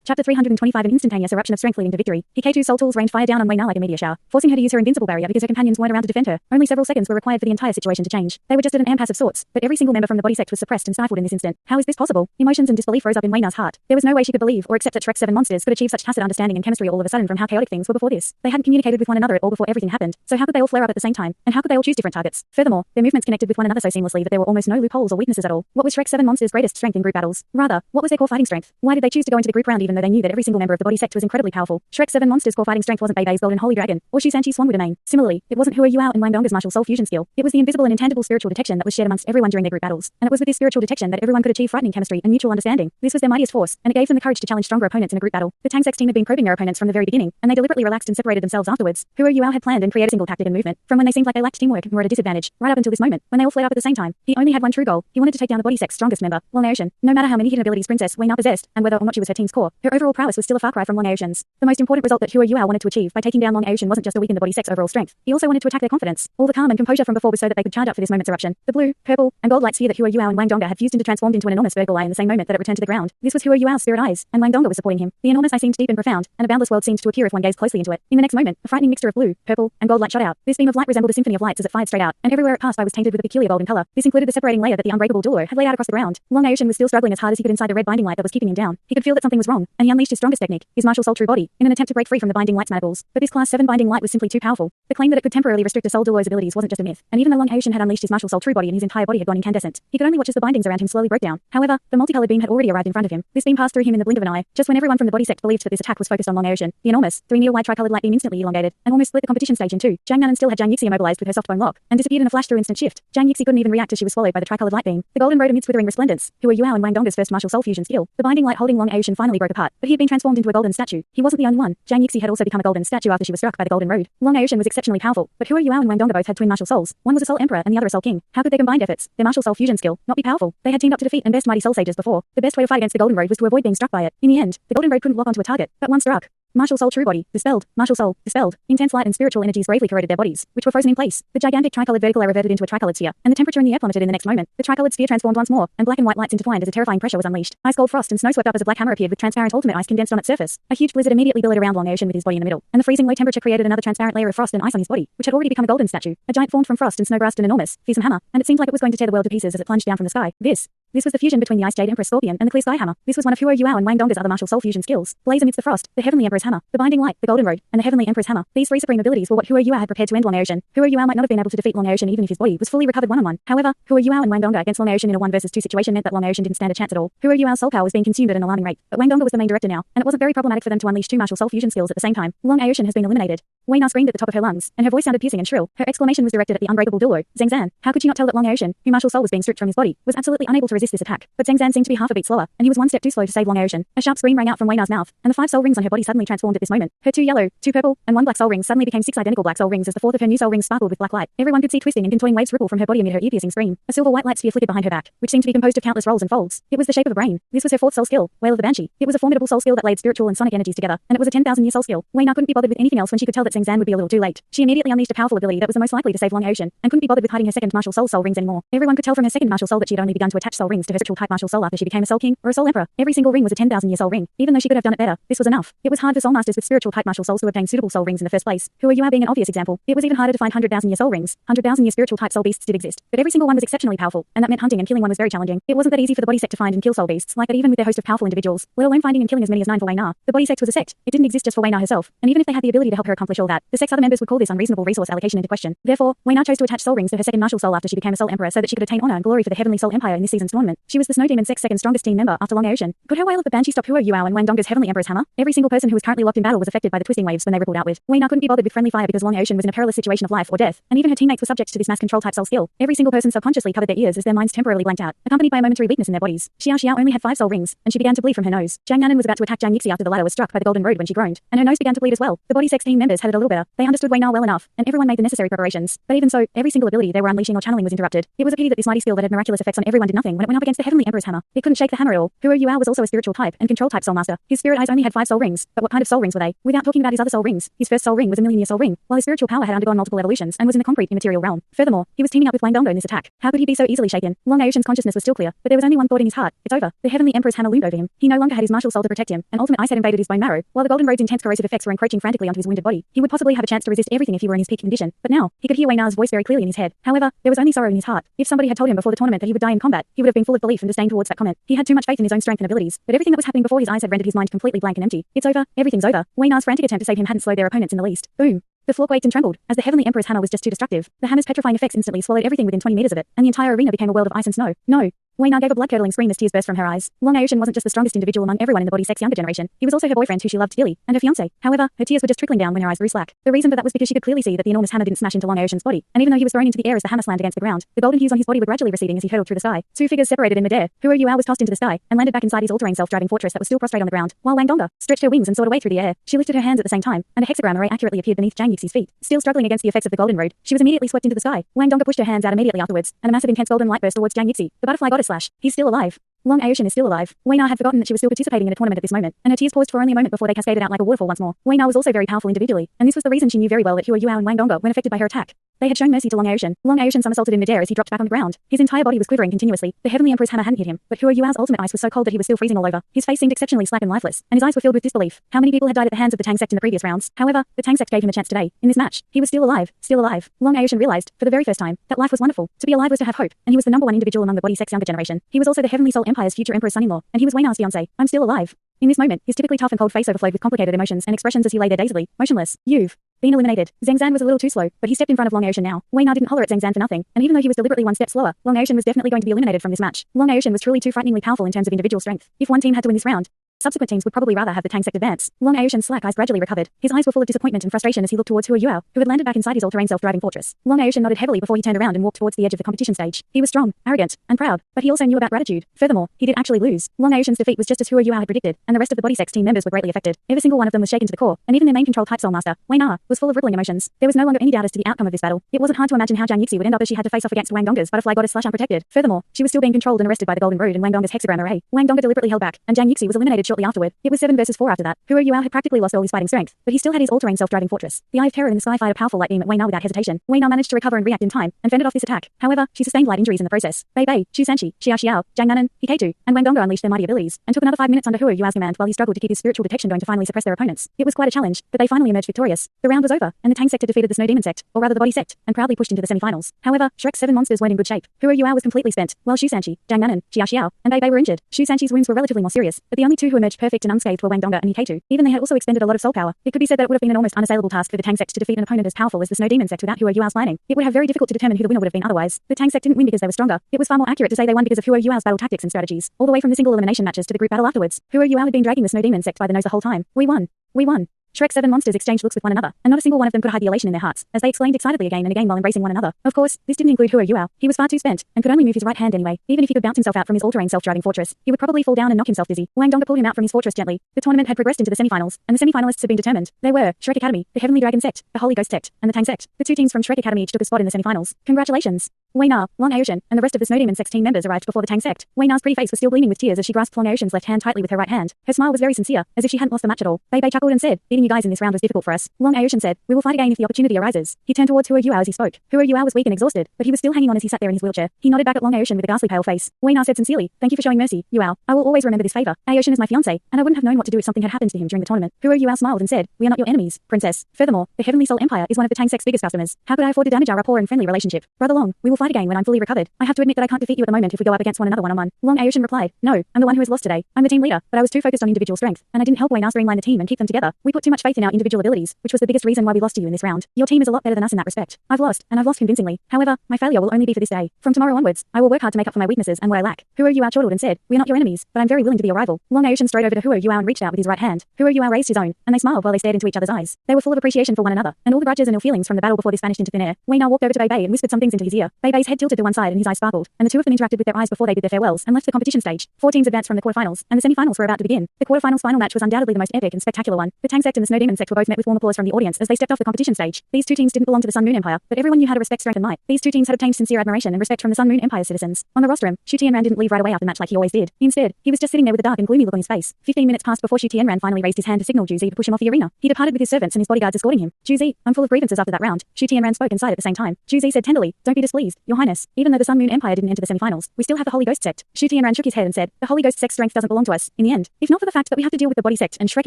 Chapter 325 An instantaneous eruption of strength leading to victory. PK2's soul tools rained fire down on Wei Na like a meteor shower, forcing her to use her invincible barrier because her companions weren't around to defend her. Only several seconds were required for the entire situation to change. They were just at an impasse of sorts, but every single member from the body sect was suppressed and stifled in this instant. How is this possible? Emotions and disbelief rose up in Wei Na's heart. There was no way she could believe or accept that Shrek's 7 monsters could achieve such tacit understanding and chemistry all of a sudden from how chaotic things were before this. They hadn't communicated with one another at all before everything happened, so how could they all flare up at the same time? And how could they all choose different targets? Furthermore, their movements connected with one another so seamlessly that there were almost no loopholes or weaknesses at all. What was Shrek's 7 monsters' greatest strength in group battles? Rather, what was their core fighting strength? Why did they choose to go into the group round even though they knew that every single member of the body sect was incredibly powerful? Shrek's 7 monsters' core fighting strength wasn't Bei Bei's golden holy dragon, or Shu Sanchi's swan with a mane. Similarly, it wasn't Hua Yuao and Wang Dong's martial soul fusion skill. It was the invisible and intangible spiritual detection that was shared amongst everyone during their group battles. And it was with this spiritual detection that everyone could achieve frightening chemistry and mutual understanding. This was their mightiest force, and it gave them the courage to challenge stronger opponents in a group battle. The Tang Sect's team had been probing their opponents from the very beginning, and they deliberately relaxed and separated themselves afterwards. Hua Yuao had planned and created a single tactic and movement, from when they seemed like they lacked teamwork and were at a disadvantage, right up until this moment, when they all flared up at the same time. He only had one true goal. He wanted to take down the body sect's strongest member, Long Aotian. No matter how many hidden abilities Princess Wei Na possessed, and whether or not she was her team's core, her overall prowess was still a far cry from Long Aotian's. The most important result that Hua Yuao wanted to achieve by taking down Long Aotian wasn't just to weaken the body sect's overall strength. He also wanted to attack their confidence. All the calm and composure from before was so that they could charge up for this moment's eruption. The blue, purple, and gold light sphere that Hua Yuao and Wang Dong had fused into transformed into an enormous vertical eye in the same moment that it returned to the ground. This was Hua Yuao's spirit eyes, and Wang Dong was supporting him. The enormous eye seemed deep and profound, and a boundless world seemed to appear if one gazed closely into it. In the next moment, a frightening mixture of blue, purple, and gold light shot out. This beam of light resembled a symphony of lights as it fired straight out, and everywhere it passed by was tainted with a peculiar golden color. This included the separating layer that the unbreakable Douluo had laid out across the ground. Long Aotian was still struggling as hard as he could inside the red binding light that was keeping him down. He could feel that something was wrong, and he unleashed his strongest technique, his martial soul true body, in an attempt to break free from the binding light's manacles. But this class 7 binding light was simply too powerful. The claim that it could temporarily restrict a soul Douluo's abilities wasn't just a myth, and even though Long Aotian had unleashed his martial soul true body and his entire body had gone incandescent, he could only watch as the bindings around him slowly broke down. However, the multicolored beam had already arrived in front of him. This beam passed through him in the blink of an eye, just when everyone from the body sect believed that this attack was focused on Long Aotian. The enormous, 3-meter-wide tricolored light beam instantly elongated, and almost split the competition stage in two. Jiang Nanan still had Jiang Yixi immobilized with her soft bone lock, and disappeared in a flash through instant shift. Jiang Yixi couldn't even react as she was swallowed by the tricolored light beam. The golden road amidst withering resplendence, Hua Yuao and Wang Dong's first martial soul fusion skill. The binding light holding Long Aotian finally broke apart, but he had been transformed into a golden statue. He wasn't the only one. Jiang Yixi had also become a golden statue after she was struck by the golden road. Long Aotian was exceptionally powerful, but Hua Yuao and Wang Dong both had twin martial souls. One was a soul emperor and the other a soul king. How could their combined efforts, their martial soul fusion skill, not be powerful? They had teamed up to defeat and best mighty soul sages before. The best way to fight against the golden road was to avoid being struck by it. In the end, the golden road couldn't lock onto a target, but one struck. Martial soul true body, dispelled. Martial soul, dispelled. Intense light and spiritual energies bravely corroded their bodies, which were frozen in place. The gigantic tricolored vertical air reverted into a tricolored sphere, and the temperature in the air plummeted in the next moment. The tricolored sphere transformed once more, and black and white lights intertwined as a terrifying pressure was unleashed. Ice cold frost and snow swept up as a black hammer appeared with transparent ultimate ice condensed on its surface. A huge blizzard immediately billowed around Long Aotian with his body in the middle, and the freezing low temperature created another transparent layer of frost and ice on his body, which had already become a golden statue. A giant formed from frost and snow grasped an enormous, fearsome hammer, and it seemed like it was going to tear the world to pieces as it plunged down from the sky. This was the fusion between the Ice Jade Emperor Scorpion and the Clear Sky Hammer. This was one of Hua Yuao and Wang Dong's other martial soul fusion skills. Blaze amidst the frost, the Heavenly Emperor's Hammer, the Binding Light, the Golden Road, and the Heavenly Emperor's Hammer. These 3 supreme abilities were what Hua Yuao had prepared to end Long Aotian. Hua Yuao might not have been able to defeat Long Aotian even if his body was fully recovered one-on-one. However, Hua Yuao and Wang Dong against Long Aotian in a 1 versus 2 situation meant that Long Aotian didn't stand a chance at all. Hua Yuao's soul power was being consumed at an alarming rate, but Wang Dong was the main director now, and it wasn't very problematic for them to unleash 2 martial soul fusion skills at the same time. Long Aotian has been eliminated. Wei Na screamed at the top of her lungs, and her voice sounded piercing and shrill. Her exclamation was directed at the unbreakable Douluo. Zhang Zan, how could she not tell that Long Aotian, whose martial soul was being stripped from his body, was absolutely unable to resist this attack? But Zhang Zan seemed to be half a beat slower, and he was 1 step too slow to save Long Aotian. A sharp scream rang out from Wei Na's mouth, and the 5 soul rings on her body suddenly transformed at this moment. Her 2 yellow, 2 purple, and 1 black soul rings suddenly became 6 identical black soul rings as the 4th of her new soul rings sparkled with black light. Everyone could see twisting and contoying waves ripple from her body amid her ear-piercing scream. A silver white light sphere flickered behind her back, which seemed to be composed of countless rolls and folds. It was the shape of a brain. This was her 4th soul skill, Wail of the Banshee. It was a formidable soul skill that laid spiritual and sonic energies together, and it was a 10,000-year soul skill. Wei Na couldn't be bothered with anything else when she could tell that Zhang Zan would be a little too late. She immediately unleashed a powerful ability that was the most likely to save Long Aotian, and couldn't be bothered with hiding her second martial soul rings anymore. Everyone could tell from her second martial soul that she had only begun to attach soul rings to her spiritual type martial soul after she became a soul king or a soul emperor. Every single ring was a 10,000-year soul ring. Even though she could have done it better, this was enough. It was hard for soul masters with spiritual type martial souls to obtain suitable soul rings in the first place. Hua Yuao being an obvious example. It was even harder to find 100,000-year soul rings. 100,000-year spiritual type soul beasts did exist, but every single one was exceptionally powerful, and that meant hunting and killing one was very challenging. It wasn't that easy for the body sect to find and kill soul beasts like that even with their host of powerful individuals, let alone finding and killing as many as 9 for Wei Na. The body sect was a sect. It didn't exist just for Wei Na herself, and even if they had the ability to help her accomplish all that, the sect's other members would call this unreasonable resource allocation into question. Therefore, Wei Na chose to attach soul rings to her second martial soul after she became a soul emperor so that she could attain honor and glory for the Heavenly Soul Empire in this season's tournament. She was the Snow Demon Sect's second strongest team member after Long Aotian. Could her Wail of the Banshee stop Hua Yuao and Wang Dong's Heavenly Emperor's Hammer? Every single person who was currently locked in battle was affected by the twisting waves when they rippled outward. Wei Na couldn't be bothered with friendly fire because Long Aotian was in a perilous situation of life or death, and even her teammates were subject to this mass control type soul skill. Every single person subconsciously covered their ears as their minds temporarily blanked out, accompanied by a momentary weakness in their bodies. Xiao only had 5 soul rings, and she began to bleed from her nose. Jiang Nanan was about to attack Jiang Yixi after the latter was struck by the golden road when she groaned, and her nose began to bleed as well. The body sex team members had it a little better. They understood Wei Na well enough, and everyone made the necessary preparations. But even so, every single ability they were unleashing or channeling was interrupted. It was a pity that this mighty skill that had miraculous effects on everyone did nothing when when it went up against the Heavenly Emperor's hammer. It couldn't shake the hammer at all. Huro Yuao was also a spiritual type and control type soul master. His spirit eyes only had 5 soul rings, but what kind of soul rings were they? Without talking about his other soul rings, his first soul ring was a million-year soul ring, while his spiritual power had undergone multiple evolutions and was in the concrete immaterial realm. Furthermore, he was teaming up with Wang Donggo in this attack. How could he be so easily shaken? Long Aotian's consciousness was still clear, but there was only one thought in his heart. It's over. The Heavenly Emperor's hammer loomed over him. He no longer had his martial soul to protect him, and ultimate ice had invaded his bone marrow, while the Golden Road's intense corrosive effects were encroaching frantically onto his wounded body. He would possibly have a chance to resist everything if he were in his peak condition, but now, he could hear Wei Na's voice very clearly in his head. However, there was only sorrow in his heart. If somebody had told him before the tournament that he would die in combat, he would have been full of belief and disdain towards that comment. He had too much faith in his own strength and abilities, but everything that was happening before his eyes had rendered his mind completely blank and empty. It's over. Everything's over. Wei Na's frantic attempt to save him hadn't slowed their opponents in the least. Boom. The floor quaked and trembled, as the Heavenly Emperor's hammer was just too destructive. The hammer's petrifying effects instantly swallowed everything within 20 meters of it, and the entire arena became a world of ice and snow. No. Wei Na gave a blood-curdling scream as tears burst from her eyes. Long Aotian wasn't just the strongest individual among everyone in the body Sect's younger generation. He was also her boyfriend who she loved dearly, and her fiancé. However, her tears were just trickling down when her eyes grew slack. The reason for that was because she could clearly see that the enormous hammer didn't smash into Long Aotian's body, and even though he was thrown into the air as the hammer slammed against the ground, the golden hues on his body were gradually receding as he hurtled through the sky. 2 figures separated in midair. Huro Yuao was tossed into the sky and landed back inside his all-terrain self-driving fortress that was still prostrate on the ground, while Wang Donggo stretched her wings and soared away through the air. She lifted her hands at the same time, and a hexagram array accurately appeared beneath Zhang Yixi's feet. Still struggling against the effects of the Golden Road, she was immediately swept into the sky. Wang Donggo pushed her hands out immediately afterwards, and a massive intense golden light burst towards Zhang Yixi. The butterfly goddess slash. He's still alive. Long Aotian is still alive. Wei Na had forgotten that she was still participating in a tournament at this moment, and her tears paused for only a moment before they cascaded out like a waterfall once more. Wei Na was also very powerful individually, and this was the reason she knew very well that Huro Yuao and Wang Donggo, when affected by her attack, they had shown mercy to Long Aotian. Long Aotian somersaulted in midair as he dropped back on the ground. His entire body was quivering continuously. The Heavenly Emperor's hammer hadn't hit him, but Huro Yuao's ultimate ice was so cold that he was still freezing all over. His face seemed exceptionally slack and lifeless, and his eyes were filled with disbelief. How many people had died at the hands of the Tang Sect in the previous rounds? However, the Tang Sect gave him a chance today. In this match, he was still alive. Still alive. Long Aotian realized, for the very first time, that life was wonderful. To be alive was to have hope, and he was the number one individual among the body Sect's younger generation. He was also the Heavenly Soul Empire's future Emperor's son-in-law, and he was Wei Na's fiancé. I'm still alive. In this moment, his typically tough and cold face overflowed with complicated emotions and expressions as he lay there dazedly, motionless. You've been eliminated. Zhang Zan was a little too slow, but he stepped in front of Long Aotian now. Wei Na didn't holler at Zhang Zan for nothing, and even though he was deliberately one step slower, Long Aotian was definitely going to be eliminated from this match. Long Aotian was truly too frighteningly powerful in terms of individual strength. If one team had to win this round, subsequent teams would probably rather have the Tang Sect advance. Long Aotian's slack eyes gradually recovered. His eyes were full of disappointment and frustration as he looked towards Huro Yuao, who had landed back inside his all-terrain self-driving fortress. Long Aotian nodded heavily before he turned around and walked towards the edge of the competition stage. He was strong, arrogant, and proud, but he also knew about gratitude. Furthermore, he did actually lose. Long Aotian's defeat was just as Huro Yuao had predicted, and the rest of the body Sect's team members were greatly affected. Every single one of them was shaken to the core, and even their main control type soul master, Wei Na, was full of rippling emotions. There was no longer any doubt as to the outcome of this battle. It wasn't hard to imagine how Zhang Yixi would end up as she had to face off against Wang Donggo's butterfly goddess slash unprotected. Furthermore, she was still being controlled and arrested by the Golden Road and Wang Donggo's hexagram array. Wang Donggo deliberately held back, and Zhang Yixi was eliminated shortly afterward. It was 7 versus 4 after that. Huro Yuao had practically lost all his fighting strength, but he still had his all-terrain self-driving fortress. The Eye of Terror in the sky fired a powerful light beam at Wei Na without hesitation. Wei Na managed to recover and react in time, and fended off this attack. However, she sustained light injuries in the process. Bei Bei, Chu Sanchi, Xia Xiao, Zhang Nanan, Hiketu, and Wang Donggo unleashed their mighty abilities, and took another 5 minutes under Huro Yuao's command while he struggled to keep his spiritual detection going to finally suppress their opponents. It was quite a challenge, but they finally emerged victorious. The round was over, and the Tang Sect had defeated the Snow Demon Sect, or rather the Body Sect, and proudly pushed into the semi-finals. However, Shrek's 7 monsters weren't in good shape. Huro Yuao was completely spent, while Chu Sanchi, Zhang Nanan, Xia Xiao, and Bei Bei were injured. Chu Sanchi's wounds were relatively more serious, but the only 2 who emerged perfect and unscathed were Wang Donggo and Hiketu. Even they had also expended a lot of soul power. It could be said that it would have been an almost unassailable task for the Tang Sect to defeat an opponent as powerful as the Snow Demon Sect without Huro Yuao's planning. It would have very difficult to determine who the winner would have been otherwise. The Tang Sect didn't win because they were stronger. It was far more accurate to say they won because of Huro Yuao's battle tactics and strategies, all the way from the single elimination matches to the group battle afterwards. Huro Yuao had been dragging the Snow Demon Sect by the nose the whole time. We won. We won. Shrek's 7 monsters exchanged looks with one another, and not a single one of them could hide the elation in their hearts, as they exclaimed excitedly again and again while embracing one another. Of course, this didn't include Huro Yuao. He was far too spent, and could only move his right hand anyway. Even if he could bounce himself out from his all-terrain self-driving fortress, he would probably fall down and knock himself dizzy. Wang Donggo pulled him out from his fortress gently. The tournament had progressed into the semi-finals, and the semi-finalists had been determined. They were Shrek Academy, the Heavenly Dragon Sect, the Holy Ghost Sect, and the Tang Sect. The 2 teams from Shrek Academy each took a spot in the semi-finals. Congratulations! Wei Na, Long Aotian, and the rest of the Snow Demon Sect's team members arrived before the Tang Sect. Wei Na's pretty face was still gleaming with tears as she grasped Long Aotian's left hand tightly with her right hand. Her smile was very sincere, as if she hadn't lost the match at all. Bei Bei chuckled and said, "Beating you guys in this round was difficult for us." Long Aotian said, "We will fight again if the opportunity arises." He turned towards Huro Yuao as he spoke. Huro Yuao was weak and exhausted, but he was still hanging on as he sat there in his wheelchair. He nodded back at Long Aotian with a ghastly pale face. Wei Na said sincerely, "Thank you for showing mercy, Yuao. I will always remember this favor. Aotian is my fiancé, and I wouldn't have known what to do if something had happened to him during the tournament." Huro Yuao smiled and said, "We are not your enemies, princess. Furthermore, the Heavenly Soul Empire is one of the Tang Sect's biggest customers. How could I afford to damage our rapport and friendly relationship? Brother Long, we will fight again when I'm fully recovered. I have to admit that I can't defeat you at the moment if we go up against one another one-on-one." Long Aotian replied, "No, I'm the one who has lost today. I'm the team leader, but I was too focused on individual strength, and I didn't help Wei Na streamline the team and keep them together. We put too much faith in our individual abilities, which was the biggest reason why we lost to you in this round. Your team is a lot better than us in that respect. I've lost, and I've lost convincingly. However, my failure will only be for this day. From tomorrow onwards, I will work hard to make up for my weaknesses and what I lack." Huro Yuao chortled and said, "We are not your enemies, but I'm very willing to be your rival." Long Aotian strode over to Huro Yuao and reached out with his right hand. Huro Yuao raised his own, and they smiled while they stared into each other's eyes. They were full of appreciation for one another, and all the grudges and ill feelings from the battle before this vanished into thin air. Wei Na walked over to Bei Bei and whispered some things into his ear. Bei Bei's head tilted to one side and his eyes sparkled, and the two of them interacted with their eyes before they bid their farewells and left the competition stage. 4 teams advanced from the quarterfinals, and the semifinals were about to begin. The quarterfinals final match was undoubtedly the most epic and spectacular one. The Tang Sect and the Snow Demon Sect were both met with warm applause from the audience as they stepped off the competition stage. These two teams didn't belong to the Sun Moon Empire, but everyone knew how to respect strength and might. These two teams had obtained sincere admiration and respect from the Sun Moon Empire's citizens. On the rostrum, Shu Tianran didn't leave right away after the match like he always did. Instead, he was just sitting there with a dark and gloomy look on his face. 15 minutes passed before Shu Tianran finally raised his hand to signal Juzi to push him off the arena. He departed with his servants and his bodyguards escorting him. Juzi, I'm full of grievances after that round. Shu Tianran spoke and sighed at the same time. Juzi said tenderly, don't be displeased, Your Highness. Even though the Sun Moon Empire didn't enter the semifinals, we still have the Holy Ghost Sect. Shu Tianran shook his head and said, the Holy Ghost Sect's strength doesn't belong to us, in the end. If not for the fact that we have to deal with the Body Sect and Shrek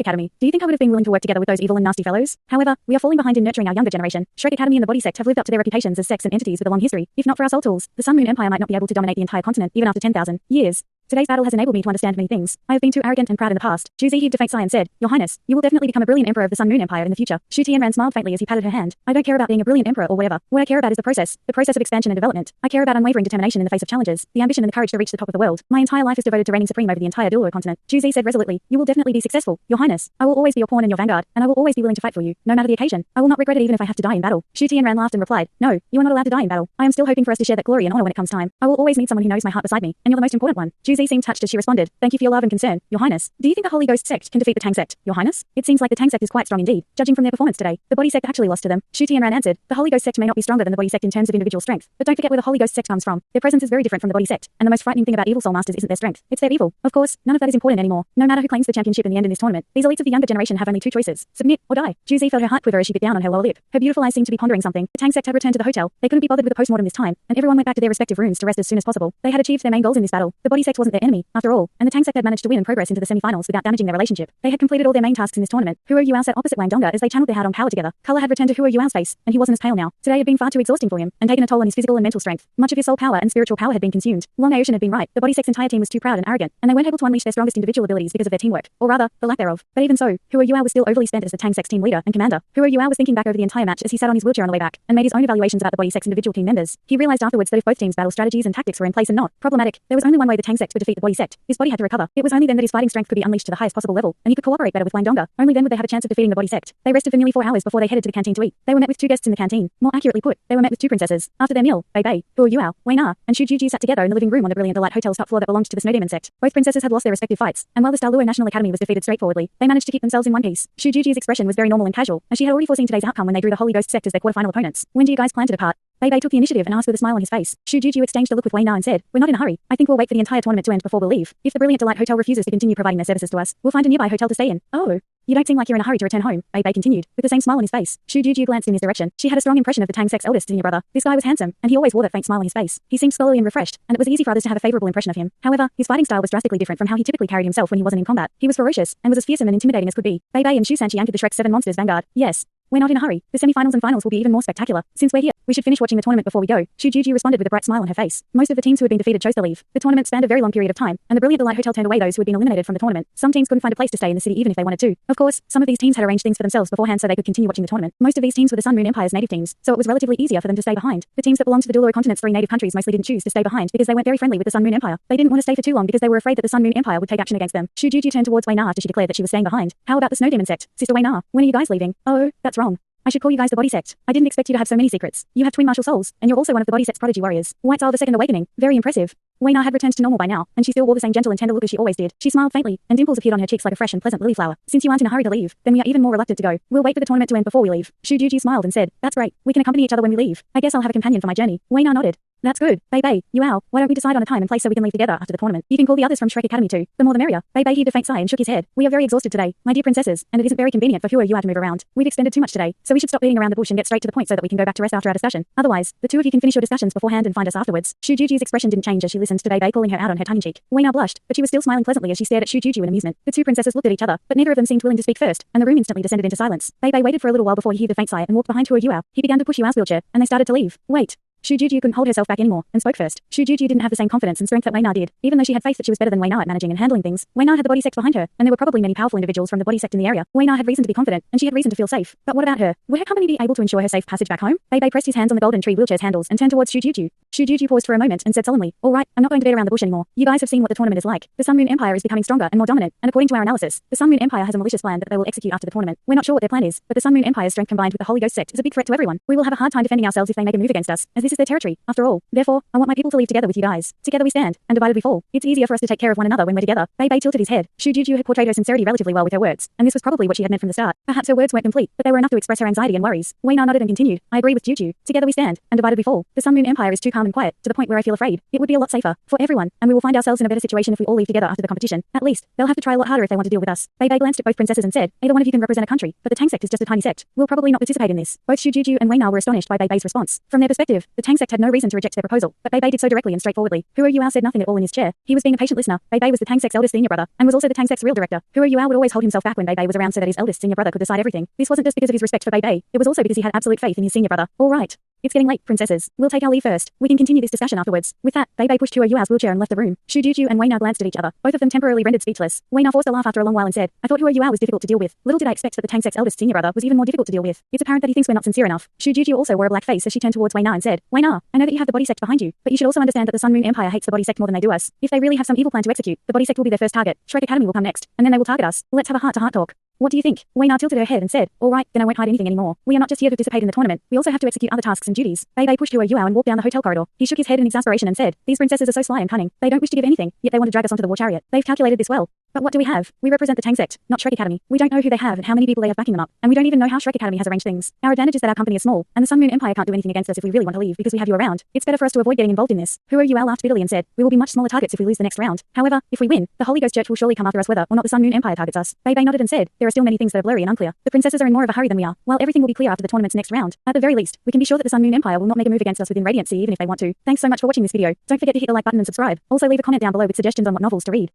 Academy, do you think I would have been willing to work together with those evil and nasty fellows? However, we are falling behind in nurturing our younger generation. Shrek Academy and the Body Sect have lived up to their reputations as sects and entities with a long history. If not for our soul tools, the Sun Moon Empire might not be able to dominate the entire continent even after 10,000 years. Today's battle has enabled me to understand many things. I have been too arrogant and proud in the past. Juzi heaved a faint sigh and said, Your Highness, you will definitely become a brilliant emperor of the Sun Moon Empire in the future. Shu Tianran smiled faintly as he patted her hand. I don't care about being a brilliant emperor or whatever. What I care about is the process of expansion and development. I care about unwavering determination in the face of challenges, the ambition and the courage to reach the top of the world. My entire life is devoted to reigning supreme over the entire Douluo continent. Juzi said resolutely, you will definitely be successful, Your Highness. I will always be your pawn and your vanguard, and I will always be willing to fight for you, no matter the occasion. I will not regret it even if I have to die in battle. Shu Tianran laughed and replied, No, you are not allowed to die in battle. I am still hoping for us to share that glory and honor when it comes time. I will always need someone who knows my heart beside me, and you're the most important one. Juzi seemed touched as she responded, Thank you for your love and concern, Your Highness. Do you think the Holy Ghost Sect can defeat the Tang Sect, Your Highness? It seems like the Tang Sect is quite strong indeed, judging from their performance today. The Body Sect actually lost to them. Shu Tianran answered, The Holy Ghost Sect may not be stronger than the Body Sect in terms of individual strength, but don't forget where the Holy Ghost Sect comes from. Their presence is very different from the Body Sect, and the most frightening thing about evil soul masters isn't their strength, it's their evil. Of course, none of that is important anymore. No matter who claims the championship in the end in this tournament, these elites of the younger generation have only 2 choices: submit or die. Juzi felt her heart quiver as she bit down on her lower lip. Her beautiful eyes seemed to be pondering something. The Tang Sect had returned to the hotel. They couldn't be bothered with a postmortem this time, and everyone went back to their respective rooms to rest as soon as possible. They had achieved their main goals in this battle. The Body Sect wasn't their enemy, after all, and the Tang Sect had managed to win and progress into the semifinals without damaging their relationship. They had completed all their main tasks in this tournament. Huo Yuao sat opposite Wang Donga as they channeled their hard-on power together. Color had returned to Huo Yuao's face, and he wasn't as pale now. Today had been far too exhausting for him, and taken a toll on his physical and mental strength. Much of his soul power and spiritual power had been consumed. Long Ocean had been right. The Body Sect's entire team was too proud and arrogant, and they weren't able to unleash their strongest individual abilities because of their teamwork, or rather, the lack thereof. But even so, Huo Yuao was still overly spent as the Tang Sect's team leader and commander. Huo Yuao was thinking back over the entire match as he sat on his wheelchair on the way back, and made his own evaluations about the Body Sect's individual team members. He realized afterwards that if both teams' battle strategies and tactics were in place and not problematic, there was only one way the Tang Sect would defeat the Body Sect. His body had to recover. It was only then that his fighting strength could be unleashed to the highest possible level, and he could cooperate better with Wang Donga. Only then would they have a chance of defeating the Body Sect. They rested for nearly 4 hours before they headed to the canteen to eat. They were met with 2 guests in the canteen. More accurately put, they were met with 2 princesses. After their meal, Bei, Huo Yuao, Wei Na, and Shu Juju sat together in the living room on the Brilliant Delight Hotel's top floor that belonged to the Snow Demon Sect. Both princesses had lost their respective fights, and while the Dalu National Academy was defeated straightforwardly, they managed to keep themselves in one piece. Shu Juju's expression was very normal and casual, as she had already foreseen today's outcome when they drew the Holy Ghost Sect as their quarterfinal opponents. When do you guys plan to depart? Bei took the initiative and asked with a smile on his face. Shu Juju exchanged a look with Wei Na and said, We're not in a hurry. I think we'll wait for the entire tournament to end before we'll leave. If the Brilliant Delight Hotel refuses to continue providing their services to us, we'll find a nearby hotel to stay in. Oh. You don't seem like you're in a hurry to return home, Bei continued, with the same smile on his face. Shu Juju glanced in his direction. She had a strong impression of the Tang Sect's eldest senior brother. This guy was handsome, and he always wore that faint smile on his face. He seemed scholarly and refreshed, and it was easy for others to have a favorable impression of him. However, his fighting style was drastically different from how he typically carried himself when he wasn't in combat. He was ferocious, and was as fearsome and intimidating as could be. Bei and Shu Sanchi anchored the Shrek 7 Monsters Vanguard. Yes. We're not in a hurry. The semi-finals and finals will be even more spectacular. Since we're here, we should finish watching the tournament before we go. Shu Juju responded with a bright smile on her face. Most of the teams who had been defeated chose to leave. The tournament spanned a very long period of time, and the Brilliant Delight Hotel turned away those who had been eliminated from the tournament. Some teams couldn't find a place to stay in the city even if they wanted to. Of course, some of these teams had arranged things for themselves beforehand so they could continue watching the tournament. Most of these teams were the Sun Moon Empire's native teams, so it was relatively easier for them to stay behind. The teams that belonged to the Douluo continent's 3 native countries mostly didn't choose to stay behind because they weren't very friendly with the Sun Moon Empire. They didn't want to stay for too long because they were afraid that the Sun Moon Empire would take action against them. Shu Juju turned towards Wei Na after she declared that she was staying behind. How about the Snow Demon Sect? Sister Wei Na, when are you guys leaving? Oh, that's wrong. I should call you guys the Body Sect. I didn't expect you to have so many secrets. You have twin martial souls, and you're also one of the Body Sect's prodigy warriors. White Style the Second Awakening. Very impressive. Wei Na had returned to normal by now, and she still wore the same gentle and tender look as she always did. She smiled faintly, and dimples appeared on her cheeks like a fresh and pleasant lily flower. Since you aren't in a hurry to leave, then we are even more reluctant to go. We'll wait for the tournament to end before we leave. Shu Juju smiled and said, That's great. We can accompany each other when we leave. I guess I'll have a companion for my journey. Wei Na nodded. That's good. Bei, Yuao, why don't we decide on a time and place so we can leave together after the tournament? You can call the others from Shrek Academy too. The more the merrier. Bei heaved a faint sigh and shook his head. We are very exhausted today, my dear princesses, and it isn't very convenient for Huo Yuao to move around. We've expended too much today, so we should stop beating around the bush and get straight to the point so that we can go back to rest after our discussion. Otherwise, the 2 of you can finish your discussions beforehand and find us afterwards. Shu Juju's expression didn't change as she listened to Bei calling her out on her tiny cheek. Wei Na blushed, but she was still smiling pleasantly as she stared at Shu Juju in amusement. The 2 princesses looked at each other, but neither of them seemed willing to speak first, and the room instantly descended into silence. Bei waited for a little while before he heaved a faint sigh and walked behind Huo Yuao. He began to push Yuao's wheelchair, and they started to leave. Wait. Shu Juju couldn't hold herself back anymore, and spoke first. Shu Juju didn't have the same confidence and strength that Wei Na did. Even though she had faith that she was better than Wei Na at managing and handling things, Wei Na had the Body Sect behind her, and there were probably many powerful individuals from the Body Sect in the area. Wei Na had reason to be confident, and she had reason to feel safe. But what about her? Would her company be able to ensure her safe passage back home? Bei pressed his hands on the golden tree wheelchair's handles and turned towards Shu Juju. Shu Juju paused for a moment and said solemnly, all right, I'm not going to beat around the bush anymore. You guys have seen what the tournament is like. The Sun Moon Empire is becoming stronger and more dominant, and according to our analysis, the Sun Moon Empire has a malicious plan that they will execute after the tournament. We're not sure what their plan is, but the Sun Moon Empire's strength combined with the Holy Ghost Sect is a big threat to everyone. We will have a hard time defending ourselves if they make a move against us, as this is their territory, after all. Therefore, I want my people to leave together with you guys. Together we stand, and divided we fall. It's easier for us to take care of one another when we're together. Bei Bei tilted his head. Shu Juju had portrayed her sincerity relatively well with her words, and this was probably what she had meant from the start. Perhaps her words weren't complete, but they were enough to express her anxiety and worries. Wei Na nodded and continued, I agree with Juju. Together we stand, and divided we fall. The Sun Moon Empire is too calm and quiet, to the point where I feel afraid. It would be a lot safer for everyone, and we will find ourselves in a better situation if we all leave together after the competition. At least, they'll have to try a lot harder if they want to deal with us. Bei Bei glanced at both princesses and said, either one of you can represent a country, but the Tang Sect is just a tiny sect. We'll probably not participate in this. Both Shu Juju and Wei Na were astonished by Bei Bei's response. From their perspective, the Tang Sect had no reason to reject their proposal, but Bei Bei did so directly and straightforwardly. Huo Yuao said nothing at all in his chair. He was being a patient listener. Bei Bei was the Tang Sect's eldest senior brother, and was also the Tang Sect's real director. Huo Yuao would always hold himself back when Bei Bei was around so that his eldest senior brother could decide everything. This wasn't just because of his respect for Bei Bei, it was also because he had absolute faith in his senior brother. All right. It's getting late, princesses. We'll take our leave first. We can continue this discussion afterwards. With that, Bei Bei pushed Huo Yuao's wheelchair and left the room. Shu Juju and Wei Na glanced at each other, both of them temporarily rendered speechless. Wei Na forced a laugh after a long while and said, I thought Huo Yuao was difficult to deal with. Little did I expect that the Tang Sect's eldest senior brother was even more difficult to deal with. It's apparent that he thinks we're not sincere enough. Shu Juju also wore a black face as she turned towards Wei Na and said, Wei Na, I know that you have the body sect behind you, but you should also understand that the Sun Moon Empire hates the body sect more than they do us. If they really have some evil plan to execute, the body sect will be their first target. Shrek Academy will come next, and then they will target us. Let's have a heart-to-heart talk. What do you think? Wei Na tilted her head and said, all right, then I won't hide anything anymore. We are not just here to participate in the tournament. We also have to execute other tasks and duties. Bei Bei pushed Huo Yuao and walked down the hotel corridor. He shook his head in exasperation and said, these princesses are so sly and cunning. They don't wish to give anything, yet they want to drag us onto the war chariot. They've calculated this well. But what do we have? We represent the Tang Sect, not Shrek Academy. We don't know who they have and how many people they have backing them up, and we don't even know how Shrek Academy has arranged things. Our advantage is that our company is small, and the Sun Moon Empire can't do anything against us if we really want to leave because we have you around. It's better for us to avoid getting involved in this. Huo Yuao laughed bitterly and said, we will be much smaller targets if we lose the next round. However, if we win, the Holy Ghost Church will surely come after us whether or not the Sun Moon Empire targets us. Bei Bei nodded and said, there are still many things that are blurry and unclear. The princesses are in more of a hurry than we are, while everything will be clear after the tournament's next round. At the very least, we can be sure that the Sun Moon Empire will not make a move against us within Radiant Sea even if they want to. Thanks so much for watching this video. Don't forget to hit the like button and subscribe. Also leave a comment down below with suggestions on what novels to read.